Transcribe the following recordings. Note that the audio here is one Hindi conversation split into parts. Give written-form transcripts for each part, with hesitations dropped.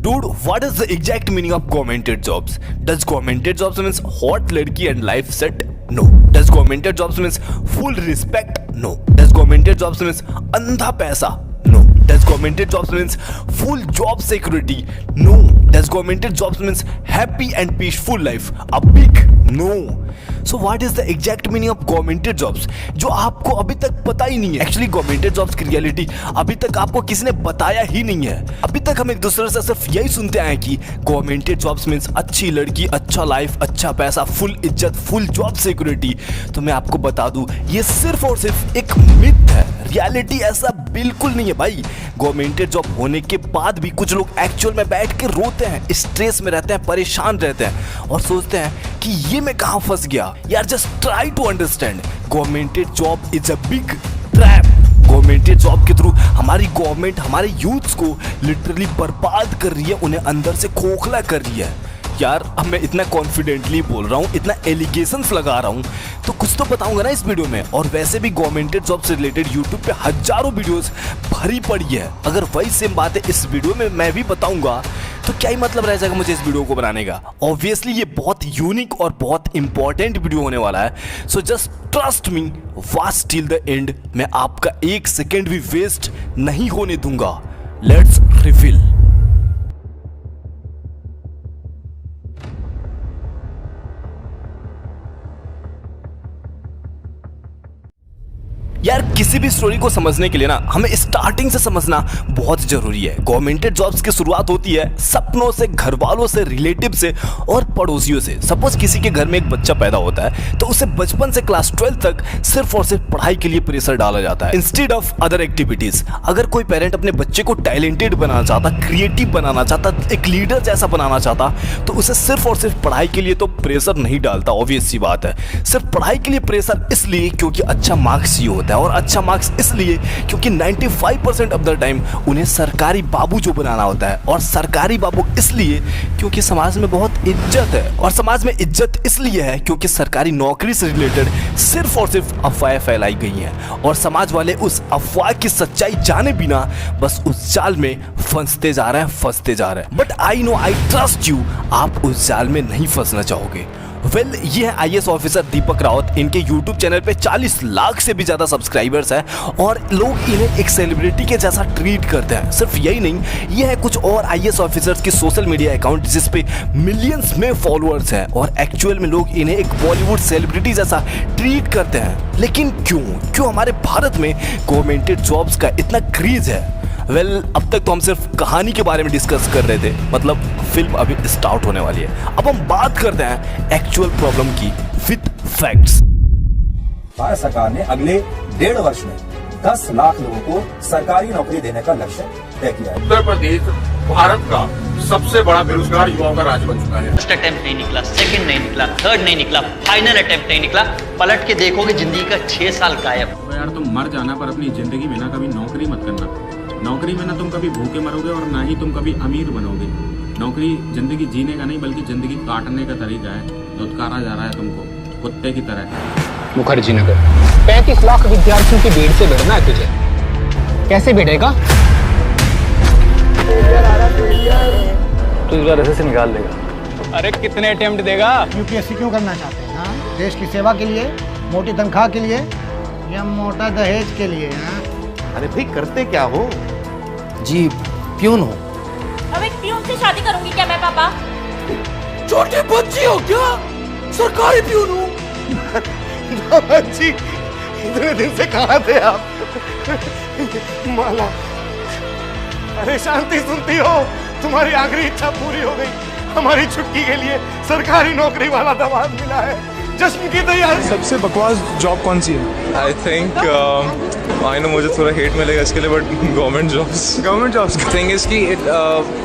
Dude, what is the exact meaning of governmented jobs? Does governmented jobs means hot ladki and life set? No. Does governmented jobs means full respect? No. Does governmented jobs means andha paisa? No. Does governmented jobs means full job security? No. Does governmented jobs means happy and peaceful life? A big no. So what is the exact meaning of governmented jobs जो आपको अभी तक पता ही नहीं है? Actually governmented jobs की रियलिटी अभी तक आपको किसी ने बताया ही नहीं है। अभी तक हम एक दूसरे से सिर्फ यही सुनते आए कि governmented jobs means अच्छी लड़की, अच्छा लाइफ, अच्छा पैसा, फुल इज्जत, फुल जॉब सिक्योरिटी। तो मैं आपको बता दूं ये सिर्फ और सिर्फ एक मिथ है। रियलिटी ऐसा बिल्कुल नहीं है भाई। गवर्नमेंटेड जॉब होने के बाद भी कुछ लोग एक्चुअल में बैठ के रोते हैं, स्ट्रेस में रहते हैं, परेशान रहते हैं और सोचते हैं कि ये मैं कहां फंस गया। यार just try to understand, government job is a big trap. Government job के थ्रू हमारी गवर्नमेंट हमारे यूथ्स को लिटरली बर्बाद कर रही है, उन्हें अंदर से खोखला कर रही है। यार अब मैं इतना कॉन्फिडेंटली बोल रहा हूँ, इतना एलिगेशंस लगा रहा हूँ तो कुछ तो बताऊंगा ना इस वीडियो में। और वैसे भी गवर्नमेंटेड जॉब से रिलेटेड यूट्यूब पे हजारों वीडियोस भरी पड़ी है। अगर वही सेम बात है इस वीडियो में मैं भी बताऊंगा तो क्या ही मतलब रह जाएगा मुझे इस वीडियो को बनाने का। ऑब्वियसली ये बहुत यूनिक और बहुत इंपॉर्टेंट वीडियो होने वाला है। So just trust me, watch till the end. मैं आपका एक सेकेंड भी वेस्ट नहीं होने दूंगा। Let's reveal. यार किसी भी स्टोरी को समझने के लिए ना हमें स्टार्टिंग से समझना बहुत जरूरी है। गवर्नमेंटेड जॉब्स की शुरुआत होती है सपनों से, घर वालों से, रिलेटिव से और पड़ोसियों से। सपोज किसी के घर में एक बच्चा पैदा होता है तो उसे बचपन से क्लास 12 तक सिर्फ और सिर्फ पढ़ाई के लिए प्रेशर डाला जाता है इंस्टेड ऑफ अदर एक्टिविटीज। अगर कोई पेरेंट अपने बच्चे को टैलेंटेड बनाना चाहता, क्रिएटिव बनाना चाहता, एक लीडर जैसा बनाना चाहता तो उसे सिर्फ और सिर्फ पढ़ाई के लिए तो प्रेशर नहीं डालता। ऑब्वियस सी बात है। सिर्फ पढ़ाई के लिए प्रेशर इसलिए क्योंकि अच्छा मार्क्स ये होता है, और अच्छा मार्क्स इसलिए क्योंकि 95% ऑफ द टाइम उन्हें सरकारी बाबू जो बनाना होता है। और सरकारी बाबू इसलिए क्योंकि समाज में बहुत इज्जत है, और समाज में इज्जत इसलिए है क्योंकि सरकारी नौकरी से रिलेटेड सिर्फ और सिर्फ अफवाहें फैलाई गई हैं और समाज वाले उस अफवाह की सच्चाई जाने बिना बस उस जाल में फंसते जा रहे हैं। But I know, I trust you, आप उस जाल में नहीं फंसना चाहोगे। वेल ये है IAS ऑफिसर दीपक रावत। इनके YouTube चैनल पे 40 लाख से भी ज्यादा सब्सक्राइबर्स हैं और लोग इन्हें एक सेलिब्रिटी के जैसा ट्रीट करते हैं। सिर्फ यही नहीं, ये है कुछ और IAS ऑफिसर्स की सोशल मीडिया अकाउंट जिस पे मिलियंस में फॉलोअर्स हैं और एक्चुअल में लोग इन्हें एक बॉलीवुड सेलिब्रिटी जैसा ट्रीट करते हैं। लेकिन क्यों हमारे भारत में गवर्नमेंटेड जॉब्स का इतना क्रेज है? वेल अब तक तो हम सिर्फ कहानी के बारे में डिस्कस कर रहे थे, मतलब फिल्म अभी स्टार्ट होने वाली है। अब हम बात करते हैं एक्चुअल प्रॉब्लम की विद फैक्ट्स। भारत सरकार ने अगले 1.5 वर्ष में 10 लाख लोगों को सरकारी नौकरी देने का लक्ष्य तय किया है। उत्तर प्रदेश भारत का सबसे बड़ा बेरोजगार युवाओं का राज्य बन चुका है। फर्स्ट अटेम्प्ट नहीं निकला, सेकंड नहीं निकला, थर्ड नहीं निकला, फाइनल अटेम्प्ट नहीं निकला। पलट के देखोगे जिंदगी का 6 साल गायब। तो यार तुम मर जाना पर अपनी जिंदगी में ना कभी नौकरी मत करना। नौकरी में ना तुम कभी भूखे मरोगे और ना ही तुम कभी अमीर बनोगे। नौकरी जिंदगी जीने का नहीं बल्कि जिंदगी काटने का तरीका है। धुतकारा जा रहा है तुमको कुत्ते की तरह। मुखर्जी नगर 35 लाख विद्यार्थियों की भीड़ से भिड़ना है तुझे, कैसे भिड़ेगा? तू इस बार ऐसे से निकाल देगा। अरे कितने अटेम्प्ट देगा? यूपीएससी क्यों करना चाहते हैं? हाँ? देश की सेवा के लिए, मोटी तनख्वाह के लिए या मोटा दहेज के लिए? हाँ? अरे भाई करते क्या हो? जी प्यून हो। अब एक प्यून से शादी करूंगी क्या मैं पापा? छोटी बच्ची हो क्या? सरकारी प्यून हूँ। बच्ची इतने दिन से कहाँ थे आप? माला, अरे शांति सुनती हो? तुम्हारी आखिरी इच्छा पूरी हो गई। हमारी छुट्टी के लिए सरकारी नौकरी वाला दमाद मिला है। जश्न की तैयारी। सबसे बकवास जॉब कौन सी है? आई थिंक आई नो मुझे थोड़ा हेट मिलेगा इसके लिए, but government jobs thing is कि it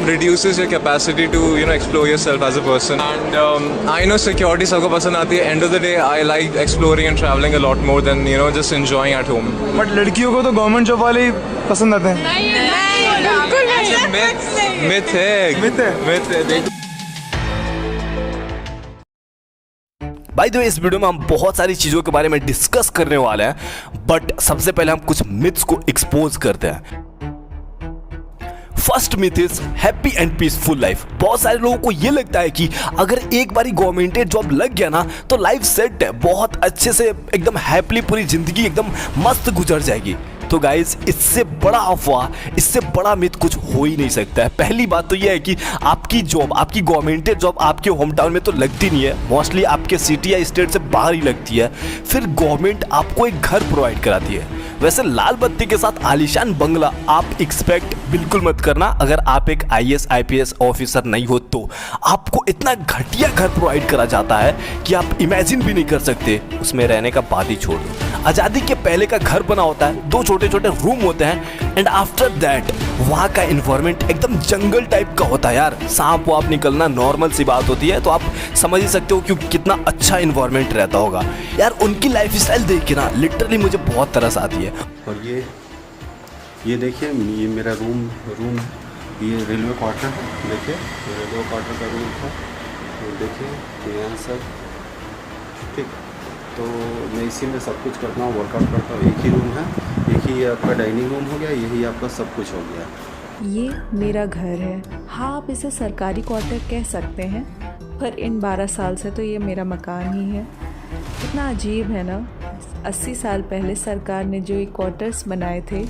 reduces your capacity to explore yourself as a person. And I know security सबको पसंद आती है। End of the day I like exploring and travelling a lot more than just enjoying at home. But लड़कियों को तो गवर्नमेंट जॉब वाले ही पसंद आते हैं। मिथ है। बाय द वे इस वीडियो में हम बहुत सारी चीज़ों के बारे में डिस्कस करने वाले हैं, बट सबसे पहले हम कुछ मिथ्स को एक्सपोज करते हैं। First myth is happy and peaceful life. बहुत सारे लोगों को ये लगता है कि अगर एक बारी गवर्नमेंट जॉब लग गया ना तो लाइफ सेट है, बहुत अच्छे से एकदम हैप्पी पूरी जिंदगी एकदम मस्त गुजर जाएगी। तो गाइज इससे बड़ा अफवाह, इससे बड़ा मिथ कुछ हो ही नहीं सकता है। पहली बात तो ये है कि आपकी जॉब, आपकी गवर्नमेंट जॉब आपके होम टाउन में तो लगती नहीं है, मोस्टली आपके सिटी या स्टेट से बाहर ही लगती है। फिर गवर्नमेंट आपको एक घर प्रोवाइड कराती है। वैसे लाल बत्ती के साथ आलीशान बंगला आप एक्सपेक्ट बिल्कुल मत करना। अगर आप एक IAS IPS ऑफिसर नहीं हो तो आपको इतना घटिया घर प्रोवाइड करा जाता है कि आप इमेजिन भी नहीं कर सकते। उसमें रहने का बात ही छोड़ दो। आज़ादी के पहले का घर बना होता है, 2 छोटे छोटे रूम होते हैं एंड आफ्टर दैट वहाँ का इन्वायरमेंट एकदम जंगल टाइप का होता है यार। सांप वाप निकलना नॉर्मल सी बात होती है, तो आप समझ ही सकते हो कि कितना अच्छा इन्वायरमेंट रहता होगा यार। उनकी लाइफ स्टाइल देख के ना लिटरली मुझे बहुत तरस आती है। और ये देखिए, ये मेरा रूम ये रेलवे क्वार्टर है। देखिए रेलवे क्वार्टर का रूम था, देखिए यहाँ सब ठीक। तो मैं इसी में सब कुछ करता हूँ, वर्कआउट करता हूँ। एक ही रूम है, एक ही आपका डाइनिंग रूम हो गया, यही आपका सब कुछ हो गया। ये मेरा घर है। हाँ, आप इसे सरकारी क्वार्टर कह सकते हैं, पर इन 12 साल से तो ये मेरा मकान ही है। कितना अजीब है ना, 80 साल पहले सरकार ने जो ये क्वार्टर्स बनाए थे,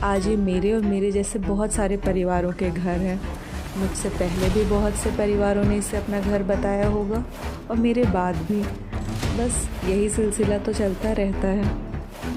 आज ये मेरे और मेरे जैसे बहुत सारे परिवारों के घर हैं। मुझसे पहले भी बहुत से परिवारों ने इसे अपना घर बताया होगा और मेरे बाद भी। बस यही सिलसिला तो चलता रहता है।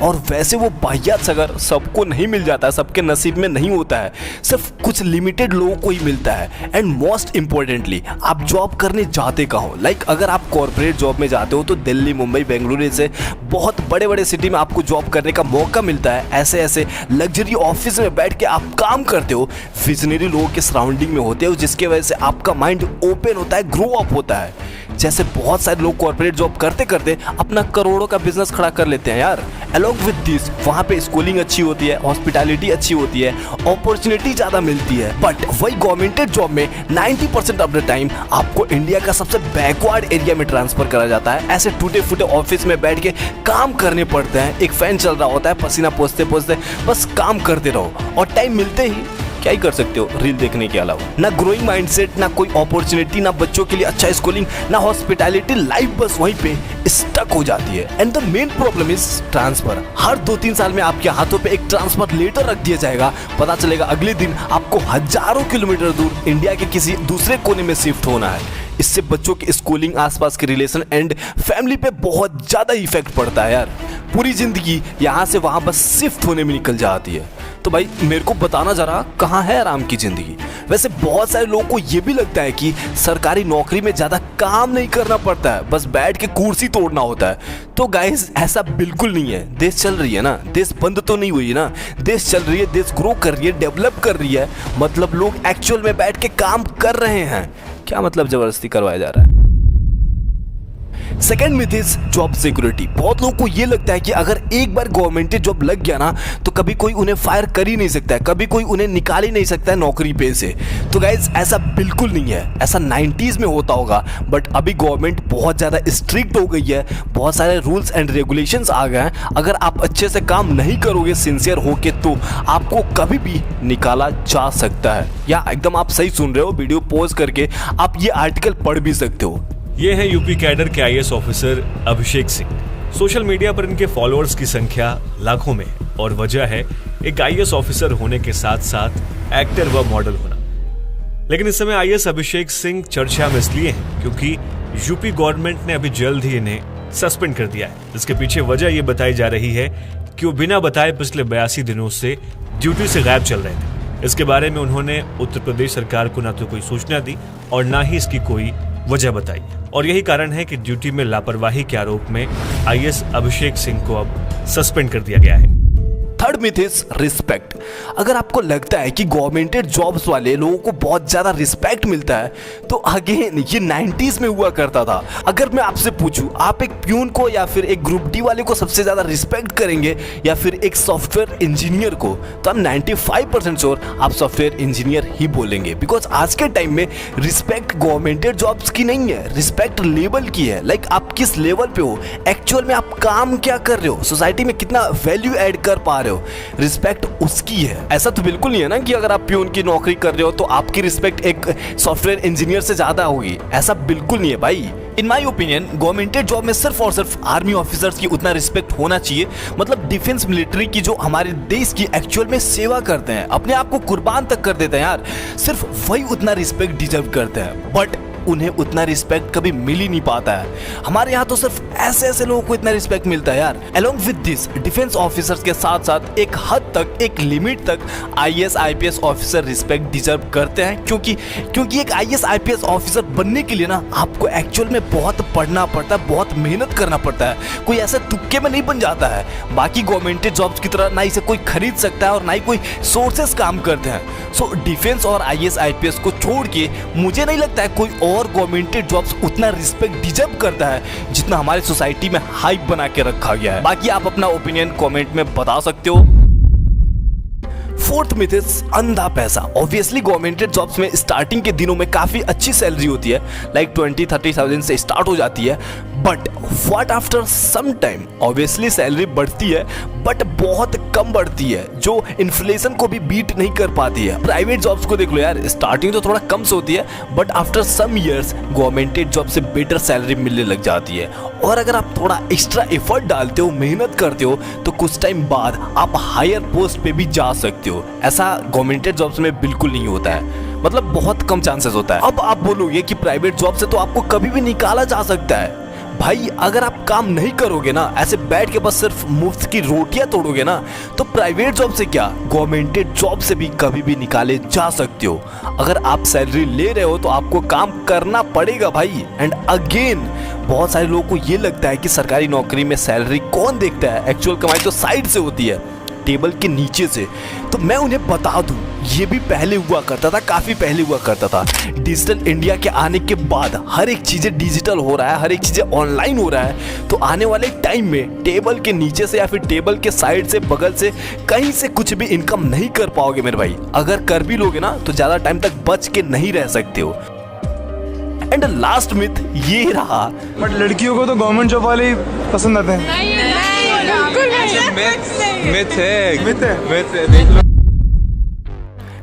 और वैसे वो बाह्यात सगर सबको नहीं मिल जाता है, सबके नसीब में नहीं होता है, सिर्फ कुछ लिमिटेड लोगों को ही मिलता है। एंड मोस्ट इम्पोर्टेंटली आप जॉब करने जाते कहाँ हो। लाइक अगर आप कॉर्पोरेट जॉब में जाते हो तो दिल्ली, मुंबई, बेंगलुरु जैसे बहुत बड़े बड़े सिटी में आपको जॉब करने का मौका मिलता है। ऐसे लग्जरी ऑफिस में बैठ के आप काम करते हो, विजनरी लोगों के सराउंडिंग में होते हो, जिसकी वजह से आपका माइंड ओपन होता है, ग्रो अप होता है। जैसे बहुत सारे लोग कॉर्पोरेट जॉब करते करते अपना करोड़ों का बिजनेस खड़ा कर लेते हैं यार। अलॉन्ग विद दिस वहाँ पे स्कूलिंग अच्छी होती है, हॉस्पिटैलिटी अच्छी होती है, अपॉर्चुनिटी ज़्यादा मिलती है। बट वही गवर्नमेंट जॉब में 90% ऑफ द टाइम आपको इंडिया का सबसे बैकवर्ड एरिया में ट्रांसफर करा जाता है। ऐसे टूटे फूटे ऑफिस में बैठ के काम करने पड़ते हैं, एक फैन चल रहा होता है, पसीना पोंछते पोंछते बस काम करते रहो और टाइम मिलते ही क्या ही कर सकते हो रील देखने के अलावा। ना ग्रोइंग माइंडसेट, ना कोई अपॉर्चुनिटी, ना बच्चों के लिए अच्छा स्कूलिंग, ना हॉस्पिटैलिटी। लाइफ बस वहीं पे स्टक हो जाती है। And the main problem is transfer. हर 2-3 साल में आपके हाथों पे एक ट्रांसफर लेटर रख दिया जाएगा, पता चलेगा अगले दिन आपको हजारों किलोमीटर दूर इंडिया के किसी दूसरे कोने में शिफ्ट होना है। इससे बच्चों की स्कूलिंग, आसपास के रिलेशन एंड फैमिली पे बहुत ज़्यादा इफेक्ट पड़ता है यार। पूरी ज़िंदगी यहाँ से वहाँ बस शिफ्ट होने में निकल जाती है। तो भाई मेरे को बताना जरा, कहाँ है आराम की ज़िंदगी। वैसे बहुत सारे लोगों को ये भी लगता है कि सरकारी नौकरी में ज़्यादा काम नहीं करना पड़ता है, बस बैठ के कुर्सी तोड़ना होता है। तो गाइस ऐसा बिल्कुल नहीं है। देश चल रही है ना, देश बंद तो नहीं हुई ना, देश चल रही है, देश ग्रो कर रही है, डेवलप कर रही है। मतलब लोग एक्चुअल में बैठ के काम कर रहे हैं। क्या मतलब जबरदस्ती करवाया जा रहा है। Second myth is job security. बहुत लोगों को ये लगता है कि अगर एक बार गवर्नमेंट जॉब लग गया ना तो कभी कोई उन्हें फायर कर ही नहीं सकता है, कभी कोई उन्हें निकाल ही नहीं सकता है नौकरी पे से। तो गाइज ऐसा बिल्कुल नहीं है। ऐसा 90s में होता होगा, बट अभी गवर्नमेंट बहुत ज़्यादा स्ट्रिक्ट हो गई है, बहुत सारे रूल्स एंड रेगुलेशंस आ गए हैं। अगर आप अच्छे से काम नहीं करोगे सिंसियर होके तो आपको कभी भी निकाला जा सकता है। या एकदम आप सही सुन रहे हो, वीडियो पॉज करके आप ये आर्टिकल पढ़ भी सकते हो। ये है यूपी कैडर के IAS officer Abhishek Singh. Social media पर इनके फॉलोअर्स की संख्या लाखों में और वजह है एक IAS ऑफिसर होने के साथ साथ एक्टर व मॉडल होना। लेकिन इस समय IAS अभिषेक सिंह चर्चा में इसलिए हैं क्योंकि यूपी गवर्नमेंट ने अभी जल्द ही इन्हें सस्पेंड कर दिया है। इसके पीछे वजह ये बताई जा रही है कि वो बिना बताए पिछले 82 दिनों से ड्यूटी से गायब चल रहे थे। इसके बारे में उन्होंने उत्तर प्रदेश सरकार को ना तो कोई सूचना दी और ना ही इसकी कोई वजह बताई, और यही कारण है कि ड्यूटी में लापरवाही के आरोप में IAS अभिषेक सिंह को अब सस्पेंड कर दिया गया है। Third myth is respect. अगर आपको लगता है कि गवर्नमेंट जॉब्स वाले लोगों को बहुत ज्यादा रिस्पेक्ट मिलता है तो अगेन ये 90s में हुआ करता था। अगर मैं आपसे पूछूं आप एक प्यून को या फिर एक ग्रुप डी वाले को सबसे ज्यादा रिस्पेक्ट करेंगे या फिर एक सॉफ्टवेयर इंजीनियर को, तो आप 95% श्योर आप सॉफ्टवेयर इंजीनियर ही बोलेंगे। बिकॉज आज के टाइम में रिस्पेक्ट गवर्नमेंट जॉब्स की नहीं है, रिस्पेक्ट लेवल की है। लाइक आप किस लेवल पे हो, एक्चुअल में आप काम क्या कर रहे हो, सोसाइटी में कितना वैल्यू ऐड कर पा रहे हो, हो, रिस्पेक्ट उसकी है। ऐसा तो बिल्कुल नहीं है ना कि अगर आप प्यून की नौकरी कर रहे हो तो आपकी रिस्पेक्ट एक सॉफ्टवेयर इंजीनियर से ज्यादा होगी, ऐसा बिल्कुल नहीं है भाई। इन माई ओपिनियन गवर्नमेंटेड जॉब में सिर्फ और सिर्फ आर्मी ऑफिसर्स की उतना रिस्पेक्ट होना चाहिए, मतलब डिफेंस मिलिट्री की जो हमारे देश की एक्चुअल में सेवा करते हैं, अपने आप को कुर्बान तक कर देते हैं यार, सिर्फ वही उतना रिस्पेक्ट डिजर्व करते हैं। बट उन्हें उतना रिस्पेक्ट कभी मिल ही नहीं पाता है। हमारे यहाँ तो सिर्फ ऐसे ऐसे लोगों को इतना रिस्पेक्ट मिलता है यार। Along with this defence officers के साथ साथ एक हद तक, एक लिमिट तक IAS IPS officer respect deserve करते हैं, क्योंकि एक आईएएस आईपीएस ऑफिसर बनने के लिए ना आपको एक्चुअल में बहुत पढ़ना पड़ता है, बहुत मेहनत करना पड़ता है। कोई ऐसे तुक्के में नहीं बन जाता है। बाकी गवर्नमेंटेड जॉब्स की तरह ना इसे कोई खरीद सकता है और ना ही कोई सोर्सेस काम करते हैं। सो डिफेंस और आईएएस आईपीएस को छोड़ के मुझे नहीं लगता है कोई और गवर्नमेंटेड जॉब्स उतना रिस्पेक्ट डिजर्व करता है जितना हमारी सोसाइटी में हाइप बना के रखा गया है। बाकी आप अपना ओपिनियन कमेंट में बता सकते हो। फोर्थ मिथ इज अंधा पैसा। ऑब्वियसली गवर्नमेंटेड जॉब्स में स्टार्टिंग के दिनों में काफी अच्छी सैलरी होती है, लाइक 20-30,000 से स्टार्ट हो जाती है। But what after some time, obviously salary बढ़ती है बट बहुत कम बढ़ती है, जो इन्फ्लेशन को भी बीट नहीं कर पाती है। प्राइवेट जॉब्स को देख लो यार, स्टार्टिंग तो थोड़ा कम से होती है but after some years government job से बेटर सैलरी मिलने लग जाती है। और अगर आप थोड़ा एक्स्ट्रा एफर्ट डालते हो, मेहनत करते हो, तो कुछ टाइम बाद आप हायर पोस्ट पे भी जा सकते हो। ऐसा गवर्नमेंटेड जॉब्स में बिल्कुल नहीं होता है, मतलब बहुत कम चांसेस होता है। अब आप बोलोगे कि प्राइवेट जॉब से तो आपको कभी भी निकाला जा सकता है। भाई अगर आप काम नहीं करोगे ना, ऐसे बैठ के बस सिर्फ मुफ्त की रोटियां तोड़ोगे ना, तो प्राइवेट जॉब से क्या, गवर्नमेंटेड जॉब से भी कभी भी निकाले जा सकते हो। अगर आप सैलरी ले रहे हो तो आपको काम करना पड़ेगा भाई। एंड अगेन बहुत सारे लोगों को ये लगता है कि सरकारी नौकरी में सैलरी कौन देखता है, एक्चुअल कमाई तो साइड से होती है, टेबल के नीचे से। तो मैं उन्हें बता दूं, ये भी पहले हुआ करता था, काफी पहले हुआ करता था। डिजिटल इंडिया के आने के बाद हर एक चीजें डिजिटल हो रहा है, हर एक चीजें ऑनलाइन हो रहा है। तो आने वाले टाइम में टेबल के नीचे से या फिर टेबल के साइड से, बगल से, कहीं से कुछ भी इनकम नहीं कर पाओगे मेरे भाई। अगर कर भी लोगे ना तो ज्यादा टाइम तक बच के नहीं रह सकते हो। एंड लास्ट मिथ ये रहा, बट लड़कियों को तो गवर्नमेंट जॉब वाले ही पसंद आते हैं। मिथ है, देख लो।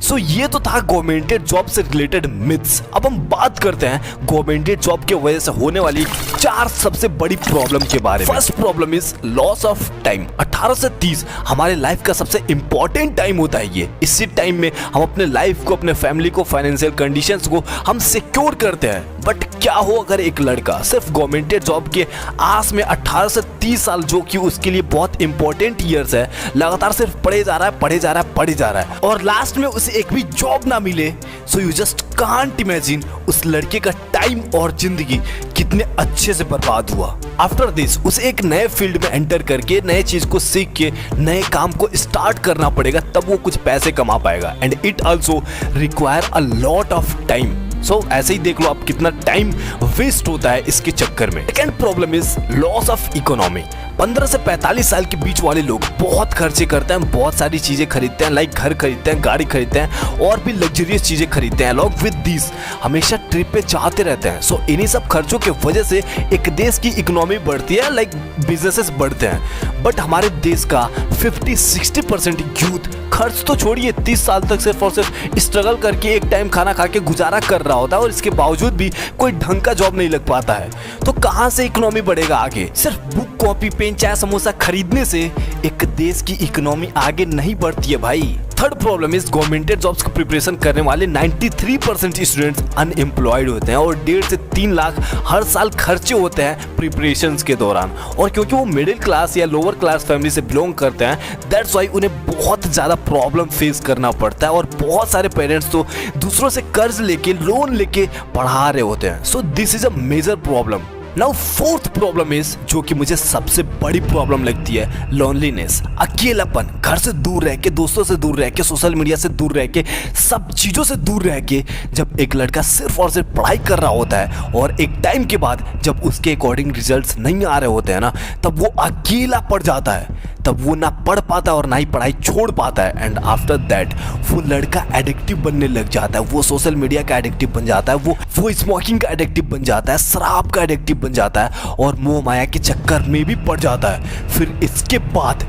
सो ये तो था गवर्नमेंटेड जॉब से रिलेटेड मिथ्स। अब हम बात करते हैं गवर्नमेंटेड जॉब की वजह से होने वाली 4 सबसे बड़ी प्रॉब्लम के बारे में। First problem is loss of time. 18 से 30 हमारे लाइफ का सबसे इंपॉर्टेंट टाइम होता है ये। इसी टाइम में हम अपने लाइफ को, अपने फैमिली को, फाइनेंशियल कंडीशंस को हम सिक्योर करते हैं। बट क्या हो अगर एक लड़का सिर्फ गवर्नमेंटेड जॉब के आस में 18 से 30 साल, जो कि उसके लिए बहुत इंपॉर्टेंट ईयर्स है, लगातार सिर्फ पढ़े जा रहा है और लास्ट में उसे एक भी जॉब ना मिले। So you just can't imagine उस लड़के का टाइम और जिंदगी कितने अच्छे से बर्बाद हुआ। आफ्टर दिस उसे एक नए फील्ड में एंटर करके, नए चीज को सीख के, नए काम को स्टार्ट करना पड़ेगा, तब वो कुछ पैसे कमा पाएगा। And it also require a lot of time. So ऐसे ही देख लो आप कितना टाइम वेस्ट होता है इसके चक्कर में। Second problem is loss of economy. 15 से 45 साल के बीच वाले लोग बहुत खर्चे करते हैं, बहुत सारी चीजें खरीदते हैं, लाइक घर खरीदते हैं, गाड़ी खरीदते हैं और भी लग्जरियस चीजें खरीदते हैं। अलॉन्ग विद दिस हमेशा ट्रिप पे जाते रहते हैं। सो इन्हीं सब खर्चों के वजह से एक देश की इकोनॉमी बढ़ती है, लाइक बिजनेसेस बढ़ते हैं। बट हमारे देश का 50-60% यूथ खर्च तो छोड़िए, 30 साल तक सिर्फ और सिर्फ स्ट्रगल करके एक टाइम खाना खा के गुजारा कर रहा होता है और इसके बावजूद भी कोई ढंग का जॉब नहीं लग पाता है। तो कहां से इकोनॉमी बढ़ेगा आगे? सिर्फ बुक, कॉपी, पेन, चाय, समोसा खरीदने से एक देश की इकोनॉमी आगे नहीं बढ़ती है भाई। थर्ड प्रॉब्लम इज गवर्नमेंटेड जॉब्स की प्रिपरेशन करने वाले 93% स्टूडेंट्स अनएम्प्लॉयड होते हैं और 1.5 से 3 लाख हर साल खर्चे होते हैं प्रिपरेशंस के दौरान। और क्योंकि वो मिडिल क्लास या लोअर क्लास फैमिली से बिलोंग करते हैं, दैट्स वाई उन्हें बहुत ज़्यादा प्रॉब्लम फेस करना पड़ता है और बहुत सारे पेरेंट्स तो दूसरों से कर्ज लेके, लोन लेके पढ़ा रहे होते हैं। So this is a major problem. Now fourth problem is, जो कि मुझे सबसे बड़ी प्रॉब्लम लगती है, लोनलीनेस। अकेलापन। घर से दूर रह के, दोस्तों से दूर रह के, सोशल मीडिया से दूर रह के, सब चीज़ों से दूर रह के जब एक लड़का सिर्फ और सिर्फ पढ़ाई कर रहा होता है और एक टाइम के बाद जब उसके अकॉर्डिंग रिजल्ट्स नहीं आ रहे होते हैं ना, तब वो अकेला पड़ जाता है। तब वो ना पढ़ पाता और ना ही पढ़ाई छोड़ पाता है। एंड आफ्टर दैट वो लड़का एडिक्टिव बनने लग जाता है। वो सोशल मीडिया का एडिक्टिव बन जाता है, वो स्मोकिंग का एडिक्टिव बन जाता है, शराब का एडिक्टिव बन जाता है और मोह माया के चक्कर में भी पड़ जाता है। फिर इसके बाद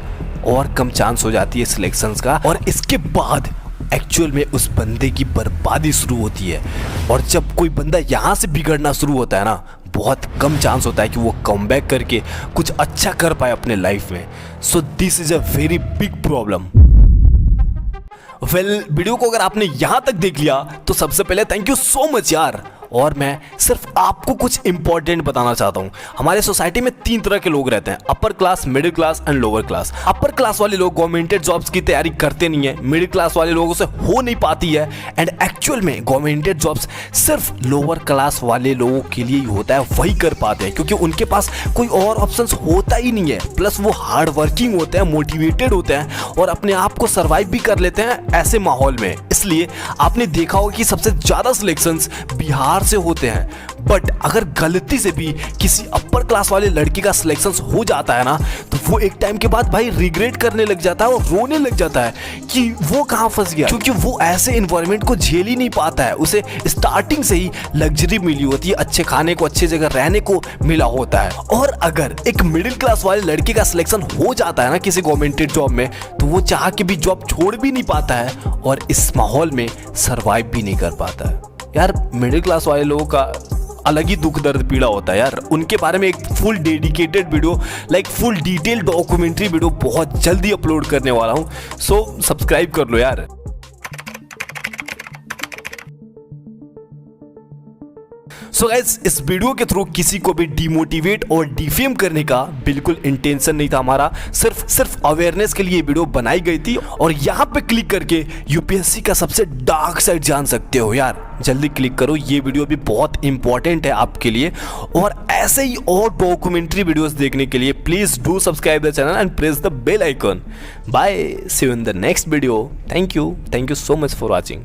और कम चांस हो जाती है सिलेक्शंस का, और इसके बाद एक्चुअल में उस बंदे की बर्बादी शुरू होती है। और जब कोई बंदा यहाँ से बिगड़ना शुरू होता है ना, बहुत कम चांस होता है कि वो कमबैक करके कुछ अच्छा कर पाए अपने लाइफ में। सो this is a very big problem. Well, video को अगर आपने यहाँ तक देख लिया तो सबसे पहले थैंक यू सो मच यार। और मैं सिर्फ आपको कुछ इंपॉर्टेंट बताना चाहता हूँ। हमारे सोसाइटी में 3 तरह के लोग रहते हैं, upper class, middle class and lower class. Upper class वाले लोग गवर्नमेंटेड जॉब्स की तैयारी करते नहीं है, मिडिल क्लास वाले लोगों से हो नहीं पाती है, एंड एक्चुअल में गवर्नमेंटेड जॉब्स सिर्फ लोअर क्लास वाले लोगों के लिए ही होता है, वही कर पाते हैं क्योंकि उनके पास कोई और ऑप्शंस होता ही नहीं है। प्लस वो हार्ड वर्किंग होते हैं, मोटिवेटेड होते हैं और अपने आप को सर्वाइव भी कर लेते हैं ऐसे माहौल में। इसलिए आपने देखा होगा कि सबसे ज्यादा सिलेक्शंस बिहार से होते हैं। बट अगर गलती से भी किसी अपर क्लास वाले लड़के का सिलेक्शन हो जाता है ना, तो वो एक टाइम के बाद भाई रिग्रेट करने लग जाता है और रोने लग जाता है कि वो कहाँ फंस गया, क्योंकि वो ऐसे इन्वायरमेंट को झेल ही नहीं पाता है। उसे स्टार्टिंग से ही लग्जरी मिली होती है, अच्छे खाने को, अच्छी जगह रहने को मिला होता है। और अगर एक मिडिल क्लास वाले लड़के का सिलेक्शन हो जाता है ना किसी गवर्नमेंटेड जॉब में, तो वो चाह के भी जॉब छोड़ भी नहीं पाता है और इस माहौल में सर्वाइव भी नहीं कर पाता है। यार मिडिल क्लास वाले लोगों का अलग ही दुख दर्द पीड़ा होता है यार। उनके बारे में एक full dedicated video, like full detail documentary video बहुत जल्दी अपलोड करने वाला हूं, सो सब्सक्राइब कर लो यार। सो गाइस, इस वीडियो के थ्रू किसी को भी डिमोटिवेट और डिफेम करने का बिल्कुल इंटेंशन नहीं था हमारा, सिर्फ अवेयरनेस के लिए वीडियो बनाई गई थी। और यहाँ पे क्लिक करके यूपीएससी का सबसे डार्क साइड जान सकते हो यार। जल्दी क्लिक करो, ये वीडियो भी बहुत इंपॉर्टेंट है आपके लिए। और ऐसे ही और डॉक्यूमेंट्री वीडियोस देखने के लिए please do subscribe the channel and press the bell icon. Bye, see you in the next video. Thank you so much for watching.